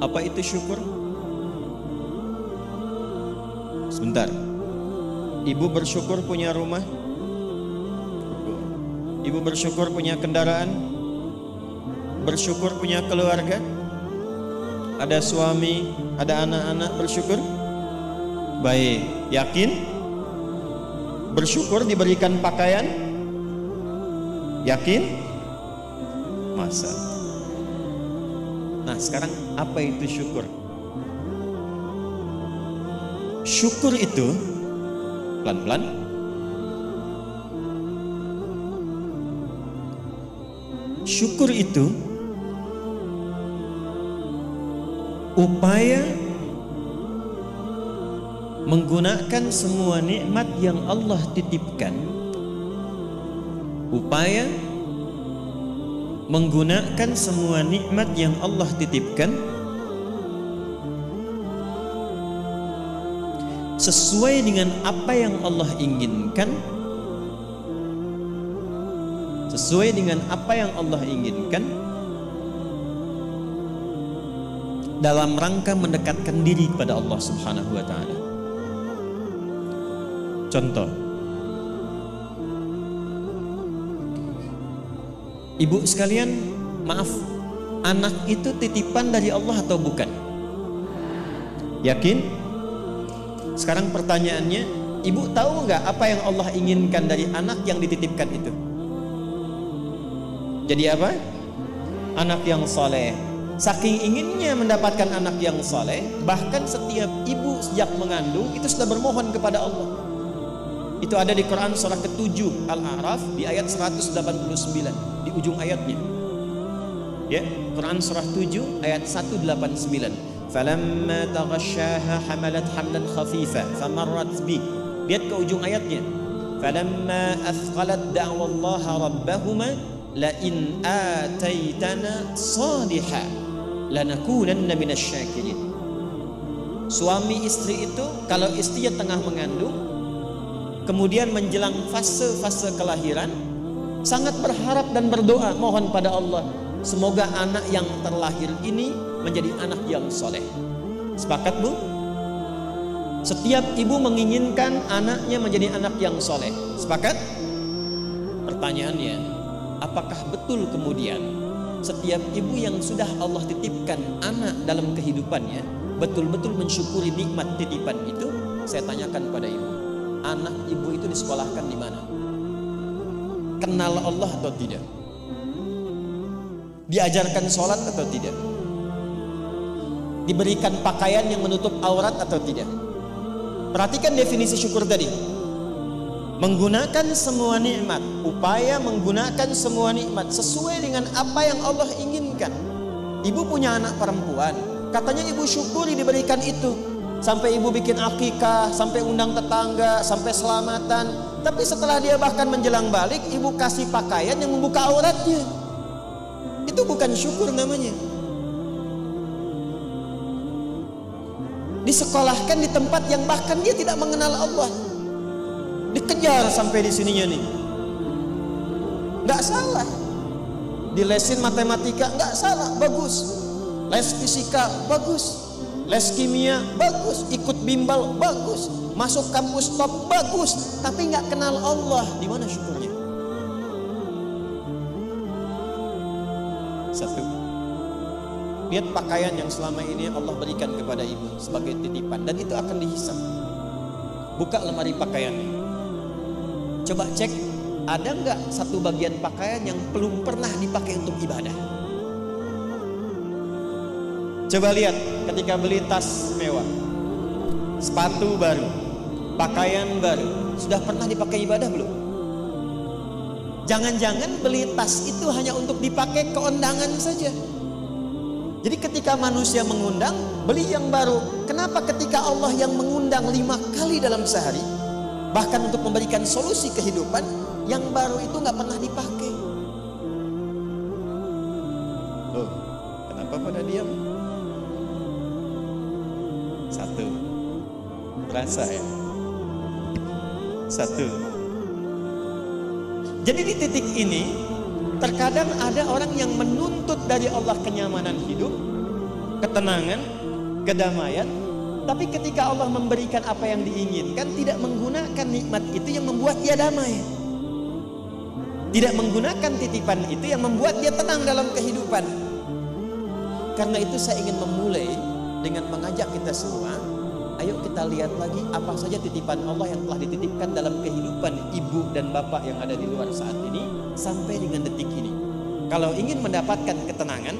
Apa itu syukur? Sebentar. Ibu bersyukur punya rumah? Ibu bersyukur punya kendaraan? Bersyukur punya keluarga? Ada suami, ada anak-anak, bersyukur? Baik, yakin? Bersyukur diberikan pakaian? Yakin? Masa? Nah, sekarang apa itu syukur? Syukur itu pelan-pelan syukur itu upaya menggunakan semua nikmat yang Allah titipkan, upaya menggunakan semua nikmat yang Allah titipkan sesuai dengan apa yang Allah inginkan, sesuai dengan apa yang Allah inginkan, dalam rangka mendekatkan diri kepada Allah Subhanahu wa Ta'ala. Contoh, ibu sekalian, maaf, anak itu titipan dari Allah atau bukan? Yakin? Sekarang pertanyaannya, ibu tahu nggak apa yang Allah inginkan dari anak yang dititipkan itu? Jadi apa? Anak yang soleh. Saking inginnya mendapatkan anak yang soleh, bahkan setiap ibu sejak mengandung itu sudah bermohon kepada Allah. Itu ada di Quran surah ke-7 Al-A'raf di ayat 189 di ujung ayatnya. Ya, Quran surah 7 ayat 189. Falamma taghasyaha hamalat hamlan khafifa famarrat bi. Lihat ke ujung ayatnya. Falamma athqalat da'wallaha rabbahuma la in ataitana salihah lanakunanna minasyakirin. Suami istri itu kalau istrinya tengah mengandung, kemudian menjelang fase-fase kelahiran, sangat berharap dan berdoa mohon pada Allah, semoga anak yang terlahir ini menjadi anak yang soleh. Sepakat bu? Setiap ibu menginginkan anaknya menjadi anak yang soleh. Sepakat? Pertanyaannya, apakah betul kemudian setiap ibu yang sudah Allah titipkan anak dalam kehidupannya betul-betul mensyukuri nikmat titipan itu? Saya tanyakan pada ibu, anak ibu itu disekolahkan di mana? Kenal Allah atau tidak? Diajarkan sholat atau tidak? Diberikan pakaian yang menutup aurat atau tidak? Perhatikan definisi syukur tadi. Menggunakan semua nikmat, upaya menggunakan semua nikmat sesuai dengan apa yang Allah inginkan. Ibu punya anak perempuan, katanya ibu syukuri diberikan itu. Sampai ibu bikin akikah, sampai undang tetangga, sampai selamatan. Tapi setelah dia bahkan menjelang balik, ibu kasih pakaian yang membuka auratnya. Itu bukan syukur namanya. Disekolahkan di tempat yang bahkan dia tidak mengenal Allah. Dikejar sampai di sininya nih. Nggak salah. Dilesin matematika nggak salah, bagus. Les fisika bagus. Les kimia bagus. Ikut bimbel bagus. Masuk kampus top bagus. Tapi nggak kenal Allah. Di mana syukurnya? Satu. Lihat pakaian yang selama ini Allah berikan kepada ibu sebagai titipan, dan itu akan dihisap. Buka lemari pakaiannya. Coba cek, ada nggak satu bagian pakaian yang belum pernah dipakai untuk ibadah? Coba lihat ketika beli tas mewah, sepatu baru, pakaian baru, sudah pernah dipakai ibadah belum? Jangan-jangan beli tas itu hanya untuk dipakai keundangan saja. Jadi ketika manusia mengundang, beli yang baru. Kenapa ketika Allah yang mengundang 5 kali dalam sehari, bahkan untuk memberikan solusi kehidupan, yang baru itu nggak pernah dipakai? Oh, kenapa pada diam? Satu, berasa ya? Satu. Jadi di titik ini, terkadang ada orang yang menuntut dari Allah kenyamanan hidup, ketenangan, kedamaian. Tapi ketika Allah memberikan apa yang diinginkan, tidak menggunakan nikmat itu yang membuat dia damai. Tidak menggunakan titipan itu yang membuat dia tenang dalam kehidupan. Karena itu saya ingin memulai dengan mengajak kita semua, ayo kita lihat lagi apa saja titipan Allah yang telah dititipkan dalam kehidupan ibu dan bapak yang ada di luar saat ini sampai dengan detik ini. Kalau ingin mendapatkan ketenangan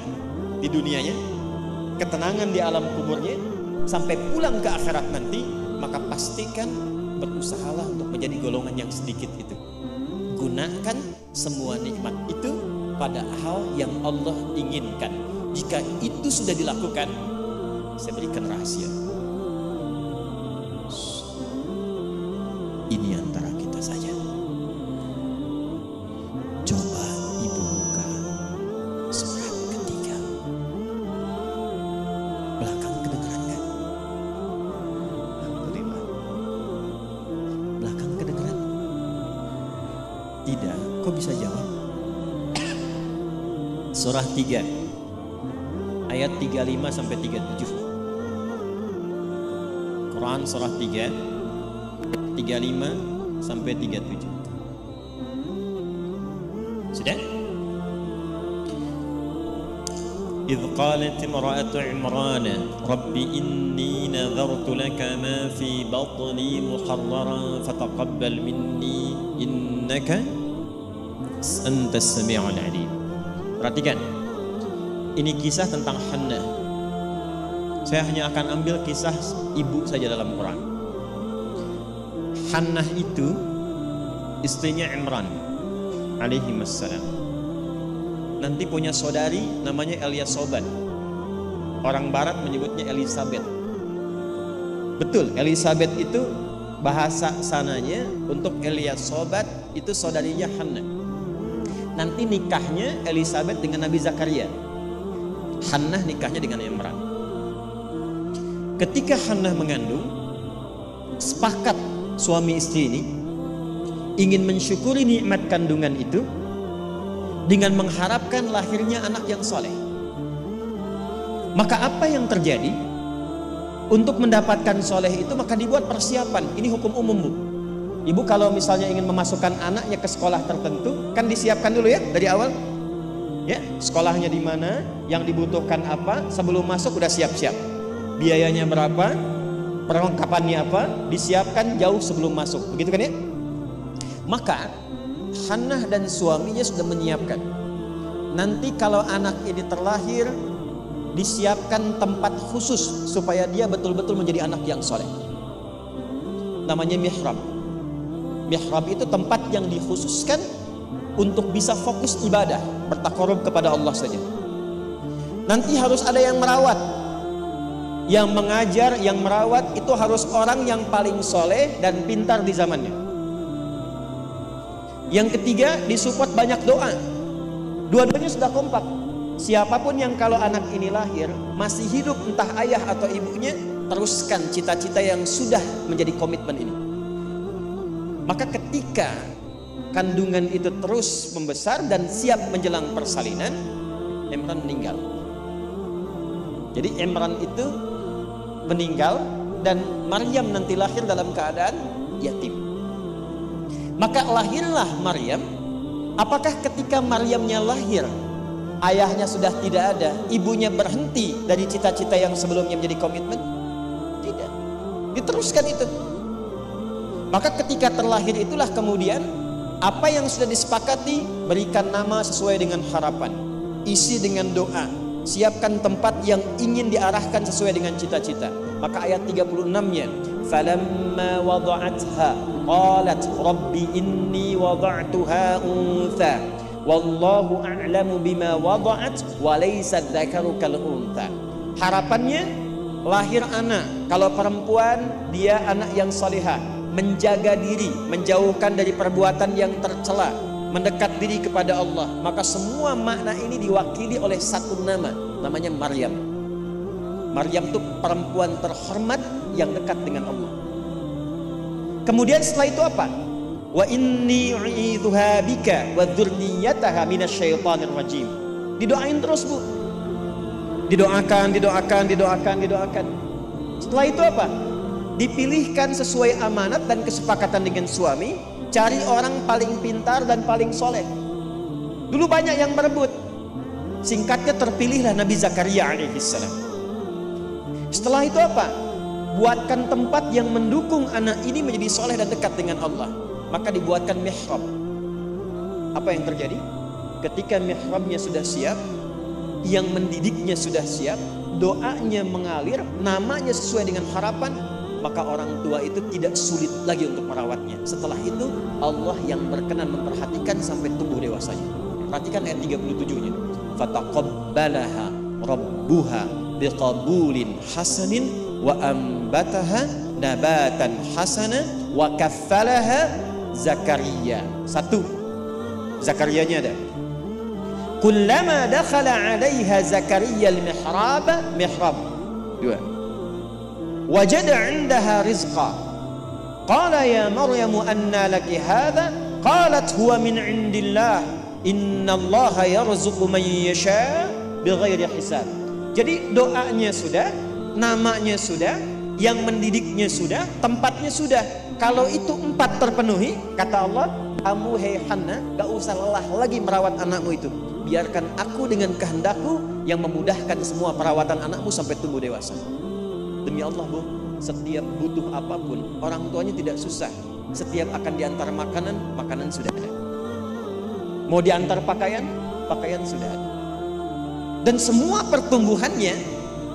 di dunianya, ketenangan di alam kuburnya, sampai pulang ke akhirat nanti, maka pastikan berusahalah untuk menjadi golongan yang sedikit itu. Gunakan semua nikmat itu pada hal yang Allah inginkan. Jika itu sudah dilakukan, saya berikan rahasia. Ini antara kita saja. Coba ibu buka surat ketiga. Belakang kedengeran kan? Alhamdulillah. Belakang kedengeran? Tidak. Kok bisa jawab? Surah 3 ayat 35 sampai 37. Quran surah 3 35 sampai 37. Sudah? إذ قالت امرأة عمران رب إني نذرت لك ما في بطني محررا فتقبل مني إنك أنت السميع العليم. Perhatikan, ini kisah tentang Hannah. Saya hanya akan ambil kisah ibu saja dalam Quran. Hannah itu istrinya Imran alaihi wassalam. Nanti punya saudari namanya Elizabeth. Orang barat menyebutnya Elizabeth. Betul, Elizabeth itu bahasa sananya untuk Elizabeth itu saudarinya Hannah. Nanti nikahnya Elizabeth dengan Nabi Zakaria. Hannah nikahnya dengan Imran. Ketika Hannah mengandung, sepakat suami istri ini ingin mensyukuri nikmat kandungan itu dengan mengharapkan lahirnya anak yang soleh. Maka apa yang terjadi? Untuk mendapatkan soleh itu maka dibuat persiapan. Ini hukum umum, Bu. Ibu kalau misalnya ingin memasukkan anaknya ke sekolah tertentu, kan disiapkan dulu ya dari awal. Ya, sekolahnya di mana, yang dibutuhkan apa, sebelum masuk udah siap-siap. Biayanya berapa, perlengkapannya apa, disiapkan jauh sebelum masuk. Begitu kan ya? Maka Hannah dan suaminya sudah menyiapkan. Nanti kalau anak ini terlahir, disiapkan tempat khusus supaya dia betul-betul menjadi anak yang soleh. Namanya mihrab. Mihrab itu tempat yang dikhususkan untuk bisa fokus ibadah, bertakarub kepada Allah saja. Nanti harus ada yang merawat, yang mengajar, yang merawat itu harus orang yang paling soleh dan pintar di zamannya. Yang ketiga, disupport banyak doa. Dua-duanya sudah kompak. Siapapun yang kalau anak ini lahir masih hidup, entah ayah atau ibunya, teruskan cita-cita yang sudah menjadi komitmen ini. Maka ketika kandungan itu terus membesar dan siap menjelang persalinan, Imran meninggal. Jadi Imran itu meninggal dan Maryam nanti lahir dalam keadaan yatim. Maka lahirlah Maryam. Apakah ketika Maryamnya lahir, ayahnya sudah tidak ada, ibunya berhenti dari cita-cita yang sebelumnya menjadi komitmen? Tidak, diteruskan itu. Maka ketika terlahir itulah kemudian apa yang sudah disepakati, berikan nama sesuai dengan harapan, isi dengan doa, siapkan tempat yang ingin diarahkan sesuai dengan cita-cita. Maka ayat 36-nya, falamma wada'atha qalat rabbi inni wada'tuha untha wallahu a'lamu bima wada'at wa laysa dzakaru kal untha. Harapannya lahir anak, kalau perempuan dia anak yang salihah, menjaga diri, menjauhkan dari perbuatan yang tercela, mendekat diri kepada Allah. Maka semua makna ini diwakili oleh satu nama, namanya Maryam. Maryam itu perempuan terhormat yang dekat dengan Allah. Kemudian setelah itu apa? Wa inni u'idzuha bika wa dzurriyyataha minasyaitonir rajim. Didoain terus, Bu. Didoakan. Setelah itu apa? Dipilihkan sesuai amanat dan kesepakatan dengan suami, cari orang paling pintar dan paling soleh. Dulu banyak yang berebut. Singkatnya terpilihlah Nabi Zakaria alaihissalam. Setelah itu apa? Buatkan tempat yang mendukung anak ini menjadi soleh dan dekat dengan Allah. Maka dibuatkan mihrab. Apa yang terjadi? Ketika mihrabnya sudah siap, yang mendidiknya sudah siap, doanya mengalir, namanya sesuai dengan harapan, maka orang tua itu tidak sulit lagi untuk merawatnya. Setelah itu Allah yang berkenan memperhatikan sampai tumbuh dewasanya. Perhatikan ayat 37-nya. Fataqabbalaha rabbuha biqabulin hasanin wa ambataha nabatan hasana wa kaffalaha Zakaria. Satu, Zakariyanya ada. Kullama dakhala 'alaiha Zakaria al-mihrab. Dua. Wajada 'indaha rizqa. Qala ya Maryam anna laki hadha? Qalat huwa min 'indillah. Innallaha yarzuqu man yasha bighairi hisab. Jadi doanya sudah, namanya sudah, yang mendidiknya sudah, tempatnya sudah. Kalau itu 4 terpenuhi, kata Allah, kamu hei Hannah gak usah lelah lagi merawat anakmu itu. Biarkan aku dengan kehendakku yang memudahkan semua perawatan anakmu sampai tumbuh dewasa. Demi Allah Bu, setiap butuh apapun orang tuanya tidak susah. Setiap akan diantar makanan, makanan sudah ada. Mau diantar pakaian, pakaian sudah ada. Dan semua pertumbuhannya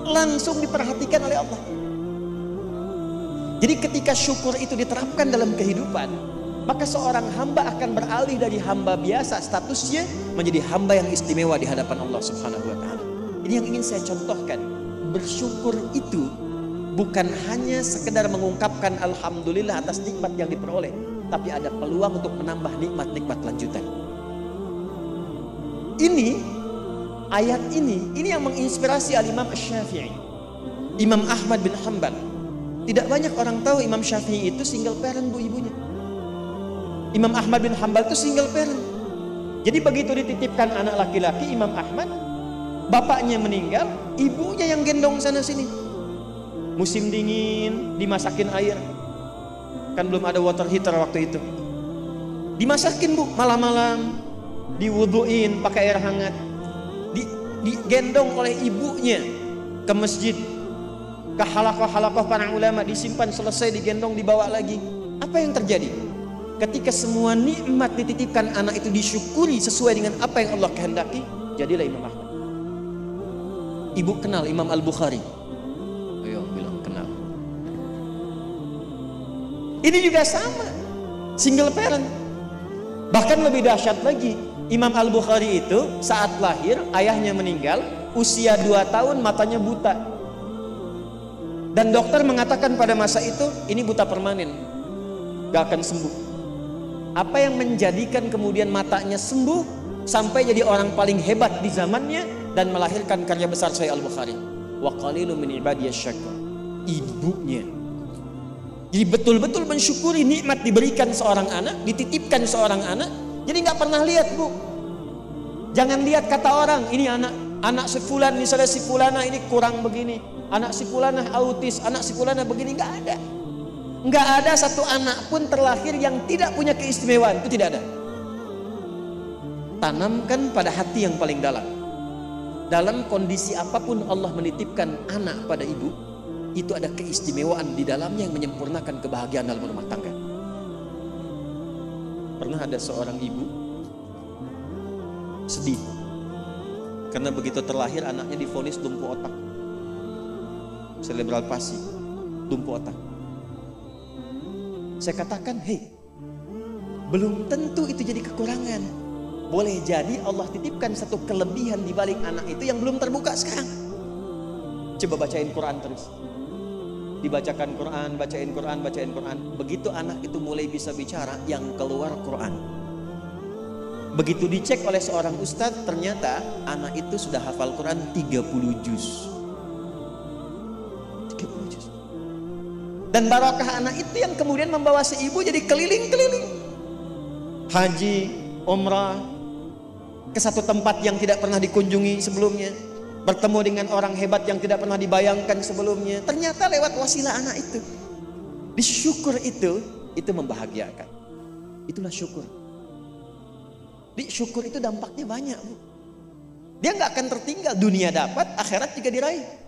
langsung diperhatikan oleh Allah. Jadi ketika syukur itu diterapkan dalam kehidupan, maka seorang hamba akan beralih dari hamba biasa statusnya menjadi hamba yang istimewa di hadapan Allah Subhanahu wa taala. Ini yang ingin saya contohkan. Bersyukur itu bukan hanya sekedar mengungkapkan alhamdulillah atas nikmat yang diperoleh, tapi ada peluang untuk menambah nikmat-nikmat lanjutan. Ini ayat ini yang menginspirasi Al-Imam Asy-Syafi'i, Imam Ahmad bin Hanbal. Tidak banyak orang tahu Imam Syafi'i itu single parent Bu ibunya. Imam Ahmad bin Hanbal itu single parent. Jadi begitu dititipkan anak laki-laki Imam Ahmad, bapaknya meninggal, ibunya yang gendong sana sini. Musim dingin, dimasakin air. Kan belum ada water heater waktu itu. Dimasakin Bu, malam-malam, diwuduin pakai air hangat. Digendong oleh ibunya ke masjid, ke halakoh-halakoh para ulama, disimpan, selesai digendong, dibawa lagi. Apa yang terjadi? Ketika semua nikmat dititipkan anak itu disyukuri sesuai dengan apa yang Allah kehendaki, jadilah Imam Ahmad. Ibu kenal Imam Al-Bukhari? Ayo bilang kenal. Ini juga sama, single parent. Bahkan lebih dahsyat lagi, Imam Al-Bukhari itu saat lahir ayahnya meninggal, usia 2 tahun, matanya buta. Dan dokter mengatakan pada masa itu ini buta permanen, gak akan sembuh. Apa yang menjadikan kemudian matanya sembuh sampai jadi orang paling hebat di zamannya dan melahirkan karya besar Sahih Al-Bukhari. Wa qalilun min ibadiyasy syakur. Ibunya. Jadi betul-betul mensyukuri nikmat diberikan seorang anak, dititipkan seorang anak. Jadi nggak pernah lihat Bu. Jangan lihat kata orang, ini anak si fulan, misalnya si fulana ini kurang begini, anak si fulana autis, anak si fulana begini, nggak ada. Nggak ada satu anak pun terlahir yang tidak punya keistimewaan, itu tidak ada. Tanamkan pada hati yang paling dalam. Dalam kondisi apapun Allah menitipkan anak pada ibu, itu ada keistimewaan di dalamnya yang menyempurnakan kebahagiaan dalam rumah tangga. Pernah ada seorang ibu sedih karena begitu terlahir anaknya divonis lumpuh otak, serebral palsi, lumpuh otak. Saya katakan, hei, belum tentu itu jadi kekurangan. Boleh jadi Allah titipkan satu kelebihan di balik anak itu yang belum terbuka sekarang. Coba bacain Quran terus. Dibacakan Quran, bacain Quran, bacain Quran. Begitu anak itu mulai bisa bicara, yang keluar Quran. Begitu dicek oleh seorang ustadz, ternyata anak itu sudah hafal Quran 30 juz. 30 juz. Dan barakah anak itu yang kemudian membawa si ibu jadi keliling-keliling. Haji, umrah, ke satu tempat yang tidak pernah dikunjungi sebelumnya. bertemu dengan orang hebat yang tidak pernah dibayangkan sebelumnya. Ternyata lewat wasilah anak itu. Disyukur itu membahagiakan. Itulah syukur. Syukur itu dampaknya banyak, Bu. Dia nggak akan tertinggal, dunia dapat, akhirat juga diraih.